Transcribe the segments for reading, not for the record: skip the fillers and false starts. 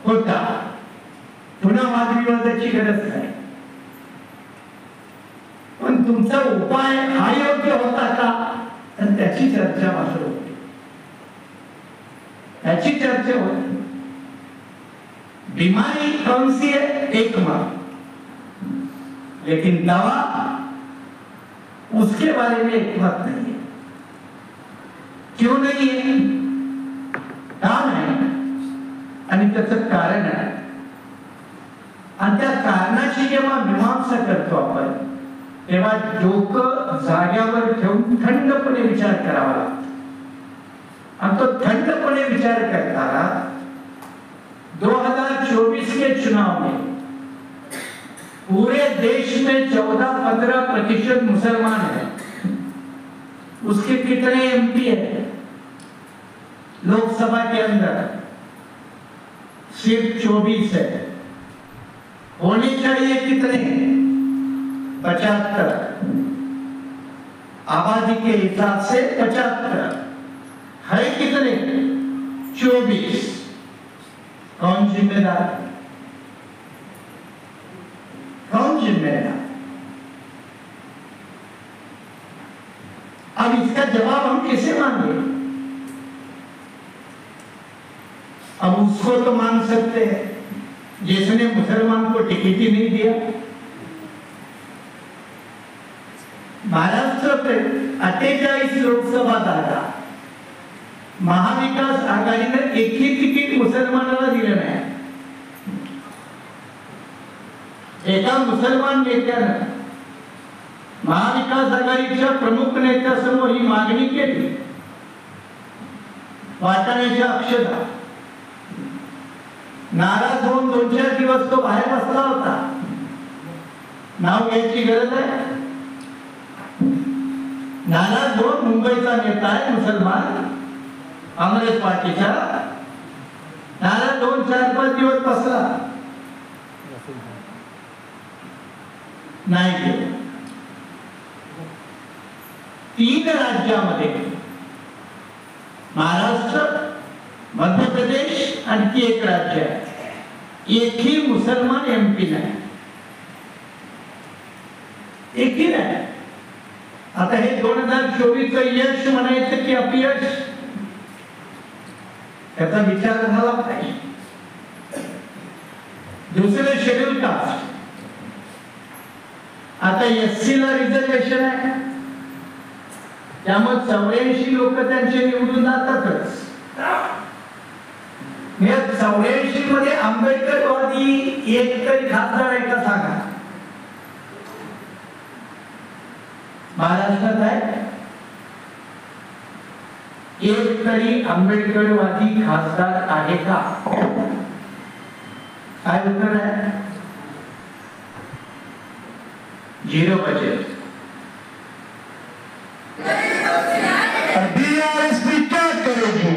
होता, पुन्हा वादविवादाची गरज नाही, पण तुमचा उपाय हा योग्य होता का, तर त्याची चर्चा मात्र होती, त्याची चर्चा होती। बीमारी कौन सी है, एक माँ, लेकिन दवा उसके बारे में एक मत नहीं है। क्यों नहीं है, का नाही, आणि त्याचं कारण आहे, आणि त्या कारणाची जेव्हा मीमांसा करतो आपण, तेव्हा डोकं जाग्यावर ठेवून थंडपणे विचार करावा लागतो, आणि तो थंडपणे विचार करताना 2024 के चुनाव में पूरे देश में 14-15% मुसलमान हैं, उसके कितने एमपी है लोकसभा के अंदर, सिर्फ 24 है, होने चाहिए कितने, 75, आबादी के हिसाब से 75 है, कितने, 24, कौन जिम्मेदार, कौन जिम्मेदार? अब इसका जवाब हम कैसे मांगे? अब उसको तो मांग सकते हैं जिसने मुसलमान को टिकट ही नहीं दिया। महाराष्ट्र में 48 लोकसभा जागा महाविकास आघाडीने एकही तिकीट मुसलमानाला दिलं नाही। एका मुसलमान नेत्यानं महाविकास आघाडीच्या प्रमुख नेत्यासमोर ही मागणी केली, वाटाण्याच्या अक्षता, नाराज होऊन 2-4 दिवस तो बाहेर बसला होता, नाव घ्यायची गरज आहे, नाराज होऊन मुंबईचा नेता आहे मुसलमान काँग्रेस पार्टीचा, नाराज होऊन 4-5 दिवस बसला नाही गेला। 3 राज्यामध्ये महाराष्ट्र, मध्य प्रदेश आणखी एक राज्य आहे, एकही मुसलमान एमपी नाही, एकही नाही। आता हे 2024 यश म्हणायचं की अपयश, त्याचा विचार झाला पाहिजे। दुसरे शेड्यूल कास्ट, आता एससी ला रिझर्वेशन आहे, त्यामुळे 84 लोक त्यांचे निवडून जातातच। या 84 मध्ये आंबेडकरवादी एक तरी खासदार आहे का सांगा, महाराष्ट्रात आहे एक तरी आंबेडकरवादी खासदार आहे का? काय उत्तर आहे? 0 बजेट। बीआरएसपी क्या करेगी?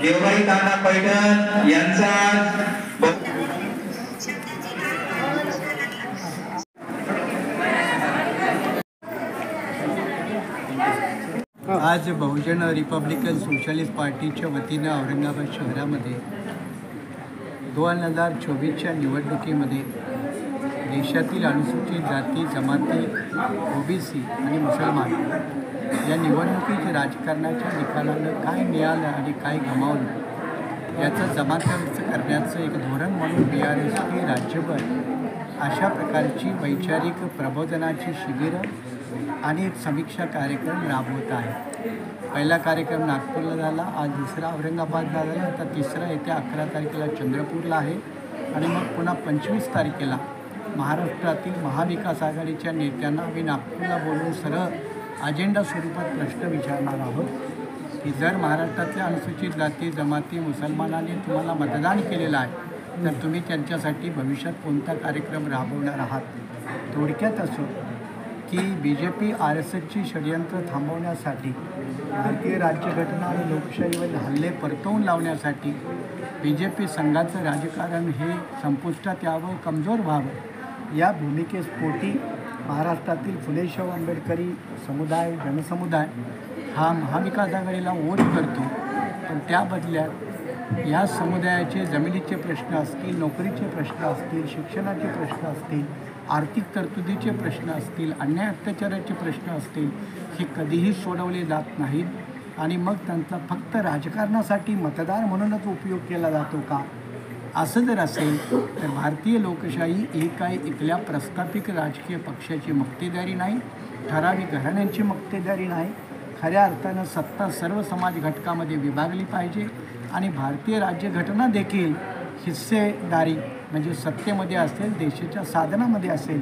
गेवराई ताना पैठण यांचा आज बहुजन रिपब्लिकन सोशलिस्ट पार्टीच्या वतीनं औरंगाबाद शहरामध्ये 2024च्या निवडणुकीमध्ये देशातील अनुसूचित जाती, जमाती, ओबीसी आणि मुसलमान या निवडणुकीच्या राजकारणाच्या निकालानं काय मिळालं आणि काय गमावलं याचं जमाखर्च करण्याचं एक धोरण म्हणून BRSP राज्यभर अशा प्रकारची वैचारिक प्रबोधनाची शिबिरं आणि एक समीक्षा कार्यक्रम राबवत आहे. पहिला कार्यक्रम नागपूरला झाला, आज दुसरा औरंगाबादला झाला, आता तिसरा येत्या 11 तारखेला चंद्रपूरला आहे आणि मग पुन्हा 25 तारखेला महाराष्ट्रातील महाविकास आघाडीच्या नेत्यांना आम्ही नागपूरला बोलवून सरळ अजेंडा स्वरूपात प्रश्न विचारणार आहोत की जर महाराष्ट्रातल्या अनुसूचित जाती जमाती मुसलमानांनी तुम्हाला मतदान केलेलं आहे तर तुम्ही त्यांच्यासाठी भविष्यात कोणता कार्यक्रम राबवणार आहात. थोडक्यात असो की BJP RSSची षडयंत्र थांबवण्यासाठी, भारतीय राज्यघटना आणि लोकशाहीवर हल्ले परतवून लावण्यासाठी BJP संघाचं राजकारण हे संपुष्टात यावं, कमजोर व्हावं या भूमिकेपोटी महाराष्ट्रातील फुले शाहू आंबेडकरी समुदाय, जनसमुदाय हा महाविकास आघाडीला वोट करतो. पण त्या बदल्यात या समुदायाचे जमिनीचे प्रश्न असतील, नोकरीचे प्रश्न असतील, शिक्षणाचे प्रश्न असतील, आर्थिक तरतुदीचे प्रश्न असतील, अन्याय अत्याचाराचे प्रश्न असतील, हे कधीही सोडवले जात नाहीत आणि मग त्यांचा फक्त राजकारणासाठी मतदार म्हणूनच उपयोग केला जातो का? असं जर असेल तर भारतीय लोकशाही ही काही एकल्या प्रस्थापित राजकीय पक्षाची मक्तेदारी नाही, ठराविक घराण्यांची मक्तेदारी नाही. खऱ्या अर्थानं सत्ता सर्व समाज घटकामध्ये विभागली पाहिजे आणि भारतीय राज्यघटना देखील हिस्सेदारी म्हणजे सत्तेमध्ये असेल, देशाच्या साधनामध्ये असेल,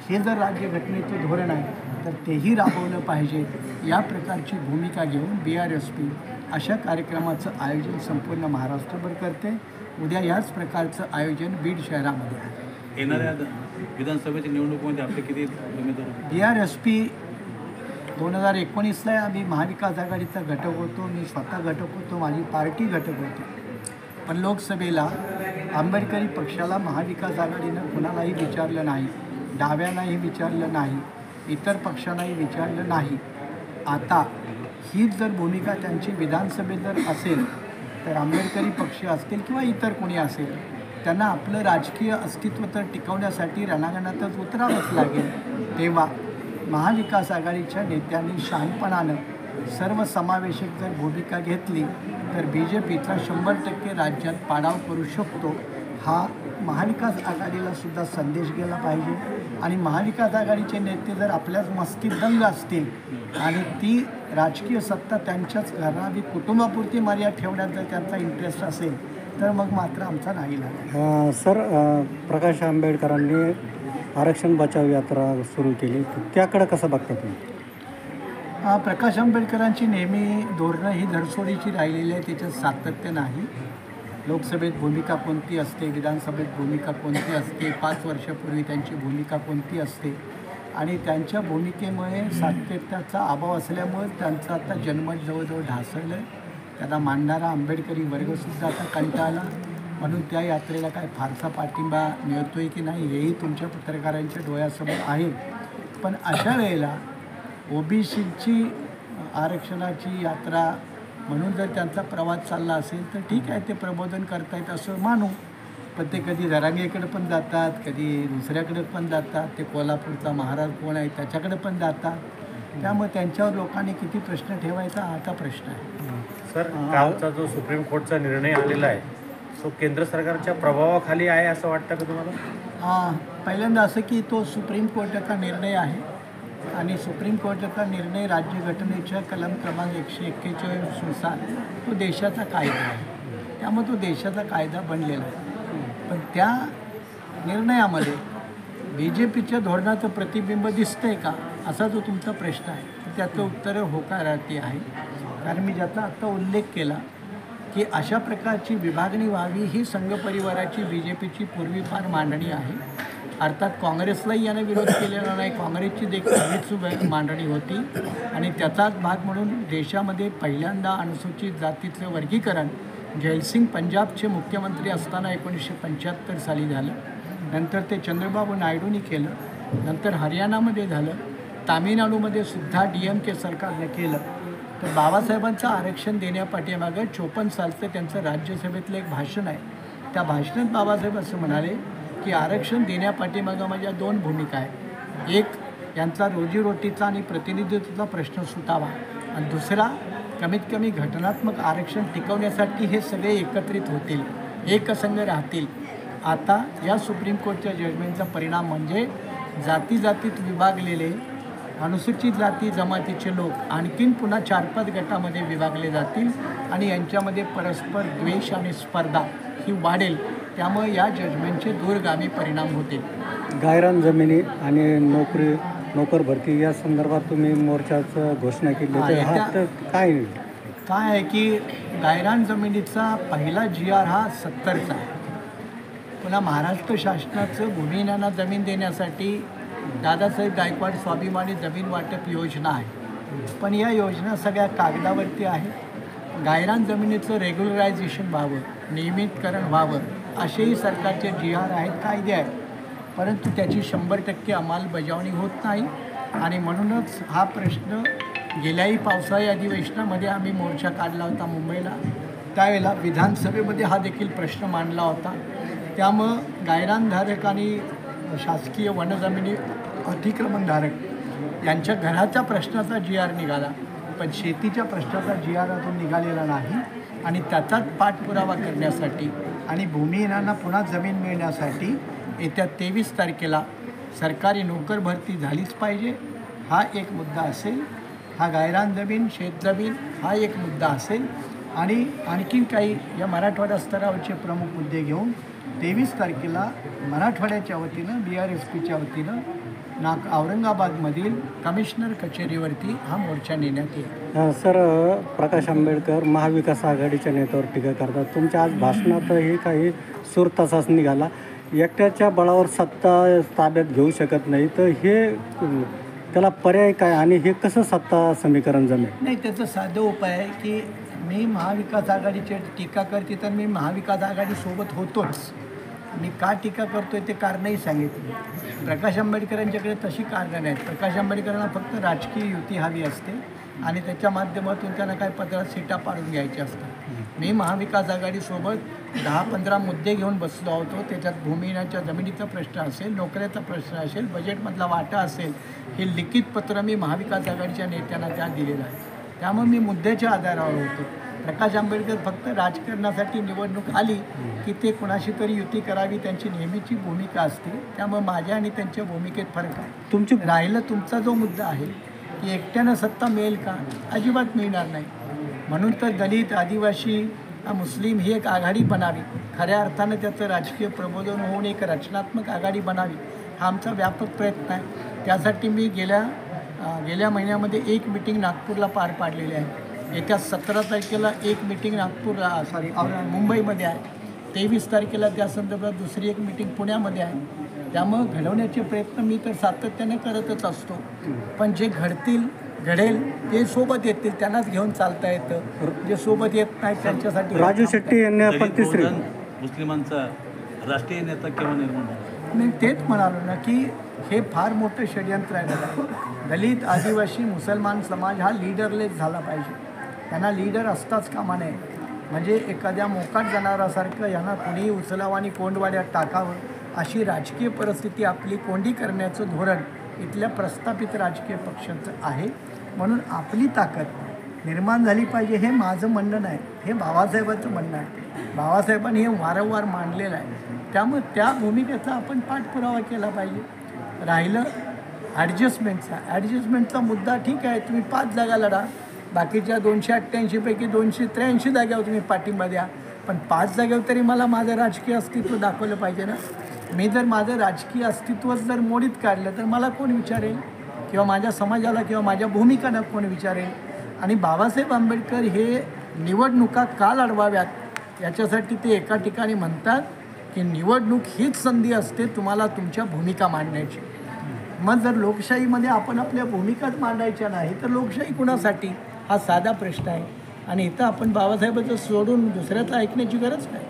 हे जर राज्यघटनेचं धोरण आहे तर तेही राबवलं पाहिजे. या प्रकारची भूमिका घेऊन BRSP अशा कार्यक्रमाचं आयोजन संपूर्ण महाराष्ट्रभर करते. उद्या याच प्रकारचं आयोजन बीड शहरामध्ये आहे. येणाऱ्या विधानसभेच्या निवडणुकीमध्ये आपले किती उमेदवार? BRSP 2019ला आम्ही महाविकास आघाडीचा घटक होतो, मी स्वतः घटक होतो, माझी पार्टी घटक होती. पण लोकसभेला आंबेडकरी पक्षाला महाविकास आघाडीनं कुणालाही विचारलं नाही, डाव्यांनाही विचारलं नाही, इतर पक्षांनाही विचारलं नाही. आता हीच जर भूमिका त्यांची विधानसभेत जर असेल तर आंबेडकरी पक्ष असतील किंवा इतर कोणी असेल त्यांना आपलं राजकीय अस्तित्व तर टिकवण्यासाठी रणांगणातच उतरावंच लागेल. तेव्हा महाविकास आघाडीच्या नेत्यांनी शहाणपणानं सर्वसमावेशक जर भूमिका घेतली तर BJPचा 100% राज्यात पाडाव करू शकतो. हा महाविकास आघाडीला सुद्धा संदेश गेला पाहिजे आणि महाविकास आघाडीचे नेते जर आपल्याच मस्तीत दंग असतील आणि ती राजकीय सत्ता त्यांच्याच घरावी कुटुंबापुरती मर्यादा ठेवण्यात जर त्यांचा इंटरेस्ट असेल तर मग मात्र आमचा नाही लागेल. सर, प्रकाश आंबेडकरांनी आरक्षण बचाव यात्रा सुरू केली, त्याकडे कसं बघता तुम्ही? प्रकाश आंबेडकरांची नेहमी धोरणं ही धरसोडीची राहिलेली आहे, त्याच्यात सातत्य नाही. लोकसभेत भूमिका कोणती असते, विधानसभेत भूमिका कोणती असते, 5 वर्षापूर्वी त्यांची भूमिका कोणती असते आणि त्यांच्या भूमिकेमुळे सातत्याचा अभाव असल्यामुळे त्यांचा आता जन्मच जवळजवळ ढासळलं आहे. त्यांना मांडणारा आंबेडकरी वर्गसुद्धा आता कंटाळला, म्हणून त्या यात्रेला काय फारसा पाठिंबा मिळतो आहे की नाही हेही तुमच्या पत्रकारांच्या डोळ्यासमोर आहे. पण अशा वेळेला OBCची आरक्षणाची यात्रा म्हणून जर त्यांचा प्रवास चालला असेल तर ठीक आहे, ते प्रबोधन करतायत असं मानू. पण ते कधी जरांगेकडे पण जातात, कधी दुसऱ्याकडे पण जातात, ते कोल्हापूरचा महाराज कोण आहे त्याच्याकडे पण जातात. त्यामुळे त्यांच्यावर लोकांनी किती प्रश्न ठेवायचा हा आता प्रश्न आहे. सर, कालचा जो सुप्रीम कोर्टचा निर्णय आलेला आहे तो केंद्र सरकारच्या प्रभावाखाली आहे असं वाटतं का तुम्हाला? पहिल्यांदा असं की तो सुप्रीम कोर्टाचा निर्णय आहे आणि सुप्रीम कोर्टाचा निर्णय राज्यघटनेच्या कलम क्रमांक 141नुसार तो देशाचा कायदा आहे, त्यामुळे तो देशाचा कायदा बनलेला आहे. पण त्या निर्णयामध्ये BJPच्या धोरणाचं प्रतिबिंब दिसतंय का असा जो तुमचा प्रश्न आहे तर त्याचं उत्तर होकारार्थी आहे. कारण मी ज्याचा आत्ता उल्लेख केला की अशा प्रकारची विभागणी व्हावी ही संघ परिवाराची BJPची पूर्वीपार मांडणी आहे. अर्थात काँग्रेसलाही याने विरोध केलेला नाही, काँग्रेसची देखील हीच मांडणी होती आणि त्याचाच भाग म्हणून देशामध्ये पहिल्यांदा अनुसूचित जातीचं वर्गीकरण जयसिंग पंजाबचे मुख्यमंत्री असताना 1975 साली झालं. नंतर ते चंद्रबाबू नायडूंनी केलं, नंतर हरियाणामध्ये झालं, तामिळनाडूमध्ये सुद्धा DMK सरकारने केलं. तर बाबासाहेबांचं आरक्षण देण्यापाठीमागं 54 सालचं त्यांचं राज्यसभेतलं एक भाषण आहे. त्या भाषणात बाबासाहेब असं म्हणाले की आरक्षण देण्यापाठीमागं माझ्या 2 भूमिका आहेत. एक, यांचा रोजीरोटीचा आणि प्रतिनिधित्वाचा प्रश्न सुटावा, आणि दुसरा कमीत कमी घटनात्मक आरक्षण टिकवण्यासाठी हे सगळे एकत्रित होतील, एकसंघ राहतील. आता या सुप्रीम कोर्टच्या जजमेंटचा परिणाम म्हणजे जातीजातीत विभागलेले अनुसूचित जाती जमातीचे लोक आणखीन पुन्हा 4-5 गटामध्ये विभागले जातील आणि यांच्यामध्ये परस्पर द्वेष आणि स्पर्धा ही वाढेल. त्यामुळे या जजमेंटचे दूरगामी परिणाम होतील. गायरान जमिनी आणि नोकर भरती या संदर्भात तुम्ही मोर्चाचं घोषणा केली, तर हा तर काय आहे की गायरान जमिनीचा पहिला GR हा 70चा आहे. पुन्हा महाराष्ट्र शासनाचं भूमिहीनांना जमीन देण्यासाठी दादासाहेब गायकवाड स्वाभिमानी जमीन वाटप योजना आहे, पण या योजना सगळ्या कागदावरती आहे. गायरान जमिनीचं रेग्युलरायझेशन व्हावं, नियमितकरण व्हावं असेही सरकारचे GR आहेत, कायदे आहेत, परंतु त्याची 100% अंमलबजावणी होत नाही. आणि म्हणूनच हा प्रश्न गेल्याही पावसाळी अधिवेशनामध्ये आम्ही मोर्चा काढला होता मुंबईला, त्यावेळेला विधानसभेमध्ये हा देखील प्रश्न मांडला होता. त्यामुळं गायरानधारक आणि शासकीय वनजमिनी अतिक्रमणधारक यांच्या घराच्या प्रश्नाचा GR निघाला, पण शेतीच्या प्रश्नाचा GR अजून निघालेला नाही. आणि त्याचाच पाठपुरावा करण्यासाठी आणि भूमिहीनांना पुन्हा जमीन मिळण्यासाठी येत्या 23 तारखेला सरकारी नोकर भरती झालीच पाहिजे, हा एक मुद्दा असेल. हा गायरान जमीन, शेतजमीन हा एक मुद्दा असेल. आणि आणखीन काही या मराठवाडा स्तरावरचे प्रमुख मुद्दे घेऊन 23 तारखेला मराठवाड्याच्या वतीनं BRSPच्या वतीनं औरंगाबादमधील कमिशनर कचेरीवरती हा मोर्चा नेण्यात येईल. सर, प्रकाश आंबेडकर महाविकास आघाडीच्या नेत्यावर टीका करतात. तुमच्या आज भाषणातही काही सूर तसाच निघाला, एकट्याच्या बळावर सत्ता ताब्यात घेऊ शकत नाही, तर हे त्याला पर्याय काय आणि हे कसं सत्ता समीकरण जमेल? नाही, त्याचं साधं उपाय आहे की मी महाविकास आघाडीची टीका करते तर मी महाविकास आघाडीसोबत होतोच. मी का टीका करतोय ते कारणही सांगितले. प्रकाश आंबेडकरांच्याकडे तशी कारणं नाहीत. प्रकाश आंबेडकरांना फक्त राजकीय युती हवी असते आणि त्याच्या माध्यमातून त्यांना काय पत्रात सीटा पाडून घ्यायच्या असतात. मी महाविकास आघाडीसोबत 10-15 मुद्दे घेऊन बसलो होतो. त्याच्यात भूमिहीनाच्या जमिनीचा प्रश्न असेल, नोकऱ्याचा प्रश्न असेल, बजेटमधला वाटा असेल, हे लिखित पत्र मी महाविकास आघाडीच्या नेत्यांना त्या दिलेलं आहे. त्यामुळे मी मुद्द्याच्या आधारावर होतो. प्रकाश आंबेडकर फक्त राजकारणासाठी निवडणूक आली की ते कुणाशी तरी युती करावी, त्यांची नेहमीची भूमिका असते. त्यामुळे माझ्या आणि त्यांच्या भूमिकेत फरक आहे. राहिलं तुमचा जो मुद्दा आहे की एकट्यानं सत्ता मिळेल का, अजिबात मिळणार नाही. म्हणून तर दलित, आदिवासी, मुस्लिम ही एक आघाडी बनावी, खऱ्या अर्थानं त्याचं राजकीय प्रबोधन होऊन एक रचनात्मक आघाडी बनावी, हा आमचा व्यापक प्रयत्न आहे. त्यासाठी मी गेल्या महिन्यामध्ये एक मिटिंग नागपूरला पार पाडलेली आहे. येत्या 17 तारखेला एक मिटिंग मुंबईमध्ये आहे. 23 तारखेला त्या संदर्भात दुसरी एक मिटिंग पुण्यामध्ये आहे. त्यामुळं घडवण्याचे प्रयत्न मी तर सातत्याने करतच असतो, पण जे घडेल ते सोबत येतील, त्यांनाच घेऊन चालता येतं. जे सोबत येत नाही त्यांच्यासाठी राजू शेट्टी यांनी आपण तिसरी मुस्लिमांचा राष्ट्रीय नेता केव्हा निर्माण झाला? मी तेच म्हणालो ना की हे फार मोठं षडयंत्र आहे. दलित, आदिवासी, मुसलमान समाज हा लीडरलेस झाला पाहिजे. त्यांना लीडर असताच कामा नये. म्हणजे एखाद्या मोकाट जनावरासारखं यांना कुणीही उचलावं आणि कोंडवाड्यात टाकावं अशी राजकीय परिस्थिती आपली कोंडी करण्याचं धोरण इथल्या प्रस्थापित राजकीय पक्षांचं आहे. म्हणून आपली ताकद निर्माण झाली पाहिजे हे माझं म्हणणं नाही, हे बाबासाहेबांचं म्हणणं आहे. बाबासाहेबांनी हे वारंवार मांडलेलं आहे. त्यामुळे त्या भूमिकेचा आपण पाठपुरावा केला पाहिजे. राहिलं ॲडजस्टमेंटचा मुद्दा, ठीक आहे, तुम्ही 5 जागा लढा, बाकीच्या 288 पैकी 283 जागेवर तुम्ही पाठिंबा द्या, पण 5 जागेवर तरी मला माझं राजकीय अस्तित्व दाखवलं पाहिजे ना. मी जर माझं राजकीय अस्तित्वच जर मोडीत काढलं तर मला कोण विचारेल, किंवा माझ्या समाजाला किंवा माझ्या भूमिकांना कोण विचारेल. आणि बाबासाहेब आंबेडकर हे निवडणुका का लढवाव्यात याच्यासाठी ते एका ठिकाणी म्हणतात की निवडणूक हीच संधी असते तुम्हाला तुमच्या भूमिका मांडण्याची. मग जर लोकशाहीमध्ये आपण आपल्या भूमिकाच मांडायच्या नाही तर लोकशाही कुणासाठी, हा साधा प्रश्न आहे. आणि इथं आपण बाबासाहेबांचं सोडून दुसऱ्याचं ऐकण्याची गरज काय.